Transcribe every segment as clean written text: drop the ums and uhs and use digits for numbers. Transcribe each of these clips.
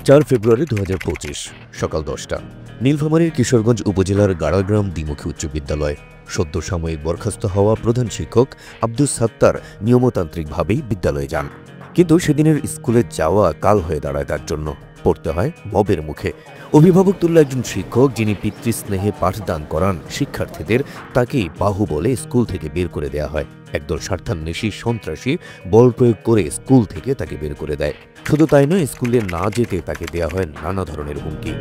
4 ফেব্রুয়ারি 2025 সকাল 10টা নীলফামারীর কিশোরগঞ্জ উপজেলার গাড়াগ্রাম দ্বিমুখী উচ্চ বিদ্যালয়। সদ্য সাময়িক বরখাস্ত হওয়া প্রধান শিক্ষক আব্দুস সাত্তার নিয়মতান্ত্রিকভাবেই বিদ্যালয়ে যান, কিন্তু সেদিনের স্কুলে যাওয়া কাল হয়ে দাঁড়ায় তার জন্য। পড়তে হয় মবের মুখে। অভিভাবক তুল্য একজন শিক্ষক, যিনি পিতৃস্নেহে পাঠদান করান শিক্ষার্থীদের, তাকেই বাহুবলে স্কুল থেকে বের করে দেয়া হয়। একদল স্বার্থান্বেষী সন্ত্রাসী বল প্রয়োগ করে স্কুল থেকে তাকে বের করে দেয়। শুধু তাই নয়, স্কুলে না যেতে তাকে দেয়া হয় নানা ধরনের হুমকি।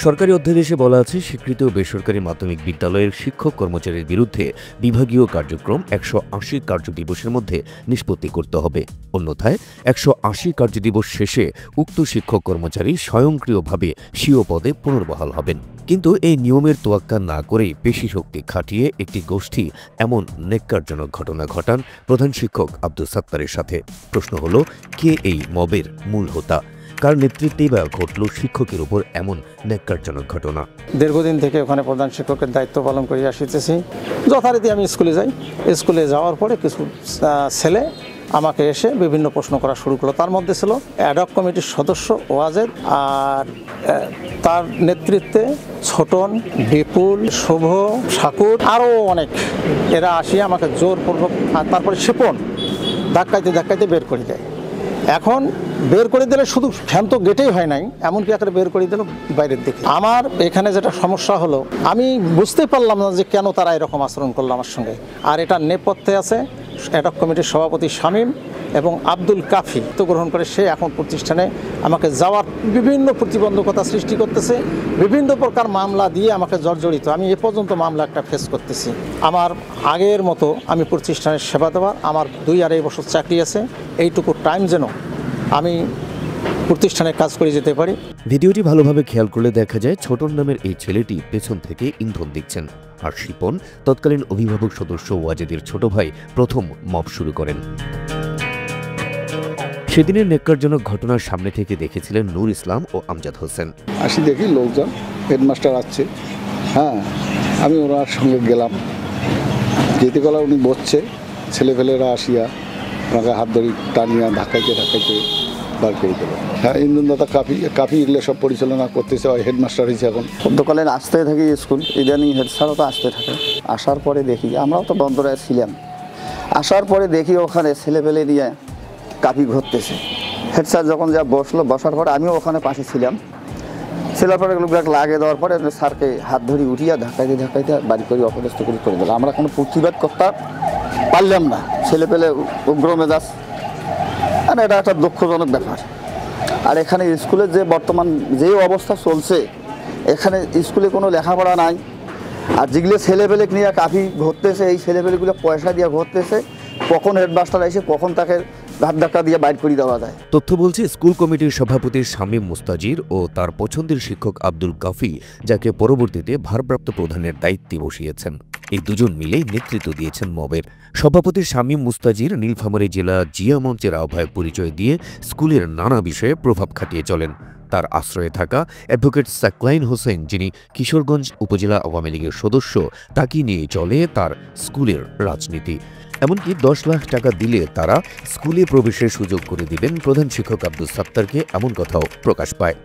সরকারি অধ্যাদেশে বলা আছে, স্বীকৃত বেসরকারি মাধ্যমিক বিদ্যালয়ের শিক্ষক কর্মচারীর বিরুদ্ধে বিভাগীয় কার্যক্রম 180 কার্যদিবসের মধ্যে নিষ্পত্তি করতে হবে। অন্যথায় 180 কার্যদিবস শেষে উক্ত শিক্ষক কর্মচারী স্বয়ংক্রিয়ভাবে স্বীয় পদে পুনর্বহাল হবেন। কিন্তু এই নিয়মের তোয়াক্কা না করেই পেশি শক্তি খাটিয়ে একটি গোষ্ঠী এমন নেক্কারজনক ঘটনা ঘটান প্রধান শিক্ষক আব্দুস সাত্তারের সাথে। প্রশ্ন হলো, কে এই মবের মূল হোতা? কার নেতৃত্বেই বা ঘটল শিক্ষকের উপর এমন নেক্কারজনক ঘটনা? দীর্ঘদিন থেকে ওখানে প্রধান শিক্ষকের দায়িত্ব পালন করে আসিতেছি। যথারীতি আমি স্কুলে যাই। স্কুলে যাওয়ার পরে কিছু ছেলে আমাকে এসে বিভিন্ন প্রশ্ন করা শুরু করলো। তার মধ্যে ছিল অ্যাডহক কমিটির সদস্য ওয়াজেদ, আর তার নেতৃত্বে ছোটন, বিপুল, শুভ, ঠাকুর, আরও অনেক। এরা আসিয়া আমাকে জোরপূর্বক, আর তারপরে শিপন ধাক্কাইতে ধাক্কাইতে বের করে দেয়। এখন বের করে দিলে শুধু ফ্যান তো গেটেই হয় নাই, এমনকি একটা বের করে দিল বাইরের দিকে। আমার এখানে যেটা সমস্যা হলো, আমি বুঝতে পারলাম না যে কেন তারা এরকম আচরণ করলো আমার সঙ্গে। আর এটার নেপথ্যে আছে অ্যাডহক কমিটির সভাপতি শামীম এবং আব্দুল কাফি তো গ্রহণ করে। সে এখন প্রতিষ্ঠানে আমাকে যাওয়ার বিভিন্ন প্রতিবন্ধকতা সৃষ্টি করতেছে, বিভিন্ন প্রকার মামলা দিয়ে আমাকে জর্জরিত। আমি এ পর্যন্ত মামলা একটা ফেস করতেছি। আমার আগের মতো আমি প্রতিষ্ঠানের সেবা দেওয়ার, আমার 2-2.5 বছর চাকরি আছে, এইটুকু টাইম যেন আমি প্রতিষ্ঠানে কাজ করে যেতে পারি। ভিডিওটি ভালোভাবে খেয়াল করলে দেখা যায়, ছোটন নামের এই ছেলেটি পেছন থেকে ইন্ধন দিচ্ছেন, আর শিপন তৎকালীন অভিভাবক সদস্য ওয়াজেদের ছোট ভাই প্রথম মব শুরু করেন। সেদিনের নেক্কারজনক ঘটনার সামনে থেকে দেখেছিলেন নূর ইসলাম ও আমজাদ হোসেন। আসি দেখি লোকজন, হেডমাস্টার আসছে, হ্যাঁ আমি ওনার সঙ্গে গেলাম। যেতে গেলা উনি বসছে, ছেলেপেলেরা আসিয়া ওনাকে হাত ধরি টানিয়া ধাক্কাইতে ধাক্কাইতে বার করে দিল। হ্যাঁ, ইন্দনদাতা কাফি এগুলো সব পরিচালনা করতেছে, হেডমাস্টার হয়েছে এখন। সদ্যকালীন আসতে থাকি স্কুল, ইদানিং হেড স্যারও তো আসতে থাকে। আসার পরে দেখি, আমরাও তো বন্দরে ছিলাম, আসার পরে দেখি ওখানে ছেলেপেলে নিয়ে কাফি ঘটতেছে। হেড স্যার যখন যা বসলো, বসার পরে আমিও ওখানে পাশে ছিলাম। ছেলের পরে লোকগুলো লাগিয়ে দেওয়ার পরে স্যারকে হাত ধরি উঠিয়া ধাক্কাইতে ধাক্কাইতে বাড়ি করে অপদস্থ করে দিল। আমরা কোনো প্রতিবাদ করতে পারলাম না। ছেলেপেলে উগ্র মেজাজ, আর এটা একটা দুঃখজনক ব্যাপার। আর এখানে স্কুলের যে বর্তমান যে অবস্থা চলছে, এখানে স্কুলে কোনো লেখাপড়া নাই। আর যেগুলো ছেলেপেলে নিয়ে কাফি ঘটতেছে, এই ছেলেপেলেগুলো পয়সা দিয়ে ঘটতেছে। কখন হেডমাস্টার এসে কখন তাকে ঘাট ধাক্কা দিয়ে বাইর করে দেওয়া যায়। তথ্য বলছে, স্কুল কমিটির সভাপতি শামীম মুস্তাজির ও তার পছন্দের শিক্ষক আব্দুল কাফি, যাকে পরবর্তীতে ভারপ্রাপ্ত প্রধানের দায়িত্বে বসিয়েছেন, এই দুজন মিলেই নেতৃত্ব দিয়েছেন মবের। সভাপতি শামীম মুস্তাজির নীলফামারী জেলা জিয়া মঞ্চের আহ্বায়ক পরিচয় দিয়ে স্কুলের নানা বিষয়ে প্রভাব খাটিয়ে চলেন। তার আশ্রয়ে থাকা অ্যাডভোকেট সাকলাইন হোসেন, যিনি কিশোরগঞ্জ উপজেলা আওয়ামী লীগের সদস্য, তাকে নিয়ে চলে তার স্কুলের রাজনীতি। এমনকি 10 লাখ টাকা দিলে তারা স্কুলে প্রবেশের সুযোগ করে দিবেন প্রধান শিক্ষক আব্দুস সাত্তারকে, এমন কথাও প্রকাশ পায়।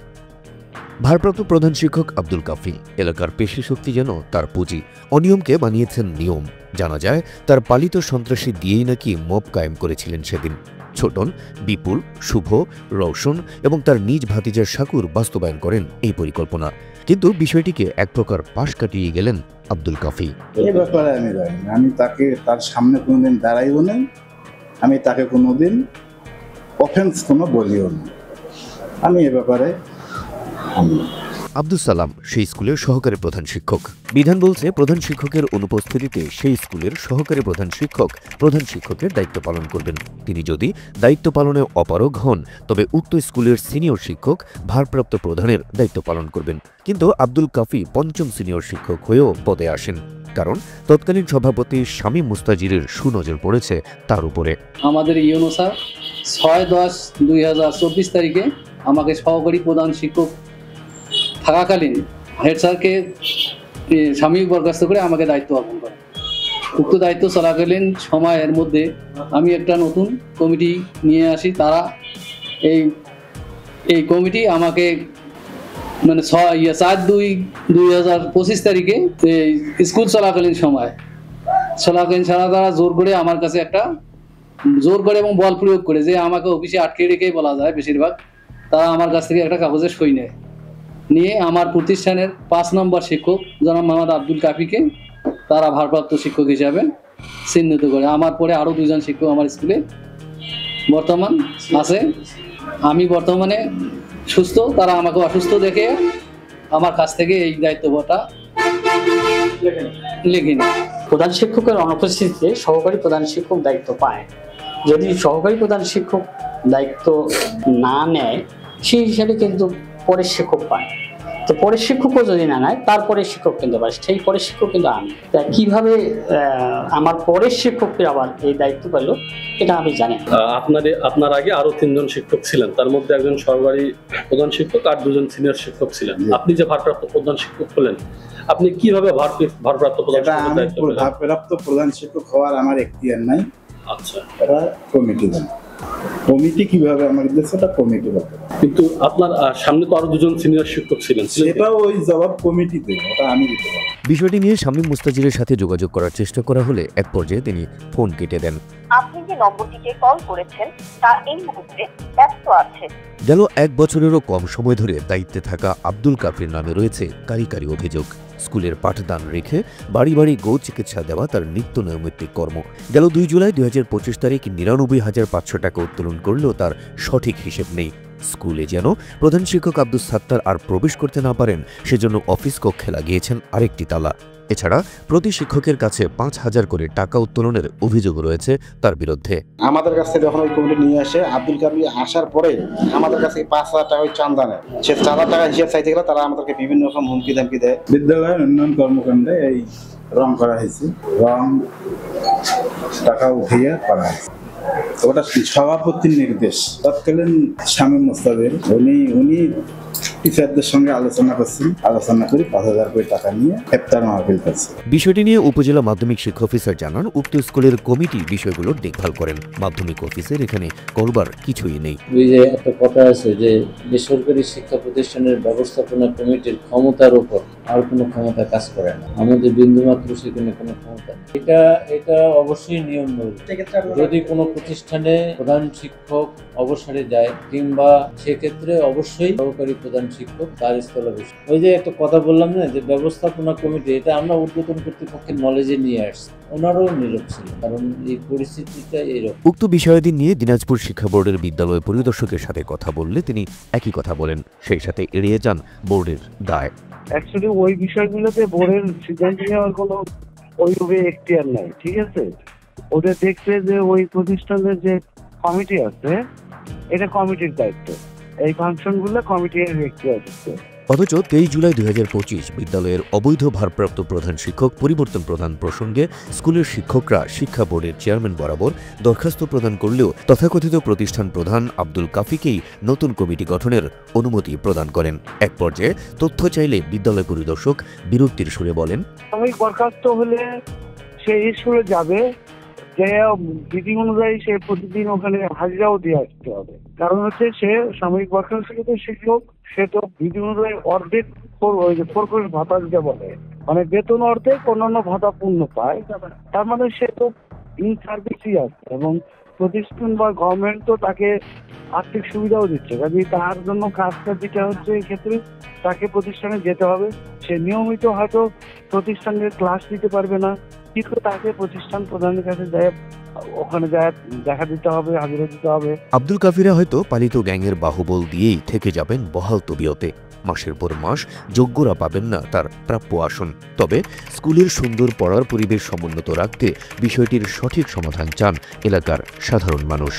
ভারপ্রাপ্ত প্রধান শিক্ষক আব্দুল কাফি এলাকার পেশি শক্তি যেন তার পুঁজি। অনিয়মকে বানিয়েছেন নিয়ম। জানা যায়, তার পালিত সন্ত্রাসী দিয়েই নাকি মব কায়েম করেছিলেন সেদিন। ছোটন, বিপুল, শুভ, রওশন এবং তার নিজ ভাতিজার শাকুর বাস্তবায়ন করেন এই পরিকল্পনা। কিন্তু বিষয়টিকে এক প্রকার পাশ কাটিয়ে গেলেন আব্দুল কাফি। এই ব্যাপারে আমি জানি, আমি তাকে তার সামনে কোনোদিন দাঁড়াইব না, আমি তাকে কোনোদিন অফেন্স কোনো বলিও না, আমি এ ব্যাপারে। আব্দুস সালাম সেই স্কুলের সহকারী প্রধান শিক্ষক। বিধান বলছে, প্রধান শিক্ষকের অনুপস্থিতিতে সেই স্কুলের সহকারী প্রধান শিক্ষকের দায়িত্ব পালন করবেন। তিনি যদি দায়িত্ব পালনে অপারগ হন, তবে উক্ত স্কুলের সিনিয়র শিক্ষক ভারপ্রাপ্ত প্রধানের দায়িত্ব পালন করবেন। কিন্তু আব্দুল কাফি 5ম সিনিয়র শিক্ষক হয়েও পদে আসেন, কারণ তৎকালীন সভাপতি শামীম মুস্তাজিরের সুনজর পড়েছে তার উপরে। আমাদের ইউনো স্যার 6/10/2024 তারিখে আমাকে সহকারী প্রধান শিক্ষক থাকাকালীন হেড স্যারকে সাময়িক বরখাস্ত করে আমাকে দায়িত্ব অর্পণ করে। উক্ত দায়িত্ব চলাকালীন সময়ের মধ্যে আমি একটা নতুন কমিটি নিয়ে আসি। তারা এই কমিটি আমাকে মানে 4/2/2025 তারিখে স্কুল চলাকালীন তারা জোর করে আমার কাছে জোর করে এবং বল প্রয়োগ করে যে আমাকে অফিসে আটকে রেখেই বলা যায় বেশিরভাগ, তারা আমার কাছ থেকে একটা কাগজের সই নিয়ে আমার প্রতিষ্ঠানের 5 নম্বর শিক্ষক জনাব মোহাম্মদ আব্দুল কাফিকে তারা ভারপ্রাপ্ত শিক্ষক হিসাবে চিহ্নিত করে। আমার পরে আরও 2 জন শিক্ষক আমার স্কুলে বর্তমান আছে। আমি বর্তমানে সুস্থ, তারা আমাকে অসুস্থ দেখে আমার কাছ থেকে এই দায়িত্বটা লিখে নেয়। প্রধান শিক্ষকের অনুপস্থিতিতে সহকারী প্রধান শিক্ষক দায়িত্ব পায়। যদি সহকারী প্রধান শিক্ষক দায়িত্ব না নেয় সেই হিসাবে কিন্তু পরের শিক্ষক পায়। তো পরের শিক্ষকও যদি না নেয় তারপরে শিক্ষক কিন্তু পায়, সেই পরের শিক্ষক কিন্তু আমি। তা কিভাবে আমার পরের শিক্ষককে আবার এই দায়িত্ব পেল এটা আমি জানি। আপনার আগে আরো 3 জন শিক্ষক ছিলেন, তার মধ্যে একজন সহকারী প্রধান শিক্ষক আর 2 জন সিনিয়র শিক্ষক ছিলেন। আপনি যে ভারপ্রাপ্ত প্রধান শিক্ষক হলেন, আপনি কিভাবে ভারপ্রাপ্ত প্রধান শিক্ষক হওয়ার আমার এখতিয়ার নাই। আচ্ছা, এটা কমিটি কিভাবে আমাকে দিয়েছে, এটা কমিটি বলতে। কিন্তু আপনার সামনে তো আরো 2 জন সিনিয়র শিক্ষক ছিলেন, সেটাও ওই জবাব কমিটি দেবে, ওটা আমি দিতে পারবো। বিষয়টি নিয়ে শামীম মুস্তাজিরের সাথে যোগাযোগ করার চেষ্টা করা হলে এক পর্যায়ে তিনি ফোন কেটে দেন। আপনি যে নম্বরটিকে কল করেছেন তা এই মুহূর্তে ব্যস্ত আছে। গেল 1 বছরেরও কম সময় ধরে দায়িত্বে থাকা আব্দুল কাফির নামে রয়েছে কারিগরি অভিযোগ। স্কুলের পাঠদান রেখে বাড়ি বাড়ি গো চিকিৎসা দেওয়া তার নিত্য নৈমিত্তিক কর্ম। গেল 2 জুলাই 2025 তারিখ 99,500 টাকা উত্তোলন করলেও তার সঠিক হিসেব নেই। স্কুলে যেন প্রধান শিক্ষক আব্দুস সাত্তার আর প্রবেশ করতে না পারেন সেজন্য অফিস কক্ষে লাগিয়েছেন আরেকটি তালা। এছাড়া প্রতি শিক্ষকের কাছে 5,000 করে টাকা উত্তোলনের অভিযোগ রয়েছে তার বিরুদ্ধে। আমাদের কাছে যখন ওই কমিটি নিয়ে আসে, আব্দুল কাফি আসার পরে আমাদের কাছে 5,000 টাকা ওই চাঁদা নেয়। সে চাঁদা টাকা হিসেব চাইতে গেলে তারা আমাদেরকে বিভিন্ন রকম হুমকি ধামকি দেয়। বিদ্যালয়ের উন্নয়ন কর্মকাণ্ডে এই রং করা হয়েছে, রং টাকা উঠিয়ে করা হয়েছে। ওটা সভাপতির নির্দেশ। তৎকালীন শামীম মুস্তাজির উনি টিচারদের সঙ্গে আলোচনা করে 5,000 করে টাকা নিয়ে ইফতার মাহফিল করছে। বিষয়টি নিয়ে উপজেলা মাধ্যমিক শিক্ষা অফিসার জানান, উক্ত স্কুলের কমিটি বিষয়গুলোর দেখভাল করেন। মাধ্যমিক অফিসের এখানে করবার কিছুই নেই। ওই যে একটা কথা আছে যে বেসরকারি শিক্ষা প্রতিষ্ঠানের ব্যবস্থাপনা কমিটির ক্ষমতার উপর আর কোনো ক্ষমতা কাজ করে না, আমাদের বিন্দুমাত্র সেখানে কোনো ক্ষমতা। এটা অবশ্যই নিয়ম নয়। যদি কোনো প্রতিষ্ঠানে প্রধান শিক্ষক অবসরে যায় কিংবা সেক্ষেত্রে অবশ্যই সহকারী প্রধান শিক্ষক তার স্থলে বসে। ওই যে একটা কথা বললাম না যে ব্যবস্থাপনা কমিটি, এটা আমরা ঊর্ধ্বতন কর্তৃপক্ষের নলেজে নিয়ে আসছি, ওনারও নীরব ছিল, কারণ এই পরিস্থিতিটা এইরকম। উক্ত বিষয়াদি নিয়ে দিনাজপুর শিক্ষা বোর্ডের বিদ্যালয় পরিদর্শকের সাথে কথা বললে তিনি একই কথা বলেন, সেই সাথে এড়িয়ে যান বোর্ডের দায়। অ্যাকচুয়ালি ওই বিষয়গুলোতে বোর্ডের সিদ্ধান্ত নেওয়ার কোনো ওইভাবে এখতিয়ার নাই, ঠিক আছে। ওদের দেখতে যে ওই প্রতিষ্ঠানের যে কমিটি আছে, এটা কমিটির দায়িত্ব, এই ফাংশনগুলো কমিটির এখতিয়ার আছে। অথচ 23 জুলাই 2025 বিদ্যালয়ের অবৈধ ভারপ্রাপ্ত প্রধান শিক্ষক পরিবর্তন প্রদান প্রসঙ্গে স্কুলের শিক্ষকরা শিক্ষা বোর্ডের চেয়ারম্যান বরাবর দরখাস্ত প্রদান করলেও তথাকথিত প্রতিষ্ঠান প্রধান আব্দুল কাফিকেই নতুন কমিটি গঠনের অনুমতি প্রদান করেন। এক পর্যায়ে তথ্য চাইলে বিদ্যালয় পরিদর্শক বিরক্তির সুরে বলেন, সাময়িক বরখাস্ত হলে সে স্কুলে যাবে, যে বিধি অনুযায়ী সে প্রতিদিন ওখানে হাজিরাও দিয়ে আসতে হবে। কারণ হচ্ছে সে সাময়িক বরখাস্ত শিক্ষক, সে তো বিধি অনুযায়ী অর্ধেক ফোরকোর্স ভাতা দিতে বলে, মানে বেতন অর্ধেক, অন্যান্য ভাতা পূর্ণ পায়। তার মানে সে তো ইন সার্ভিসই আছে এবং প্রতিষ্ঠান বা গভর্নমেন্ট তো তাকে আর্থিক সুবিধাও দিচ্ছে, কাজে তার জন্য কাজটা যেটা হচ্ছে এই ক্ষেত্রে তাকে প্রতিষ্ঠানে যেতে হবে। সে নিয়মিত হয়তো প্রতিষ্ঠানের ক্লাস দিতে পারবে না, কিন্তু তাকে প্রতিষ্ঠান প্রধানের কাছে যায়, ওখানে যায় দেখা দিতে হবে, হাজিরা দিতে হবে। আব্দুল কাফিরা হয়তো পালিত গ্যাংয়ের বাহুবল দিয়েই থেকে যাবেন বহাল তবিয়তে। মাসের পর মাস যোগ্যরা পাবেন না তার প্রাপ্য আসন। তবে স্কুলের সুন্দর পড়ার পরিবেশ সমুন্নত রাখতে বিষয়টির সঠিক সমাধান চান এলাকার সাধারণ মানুষ।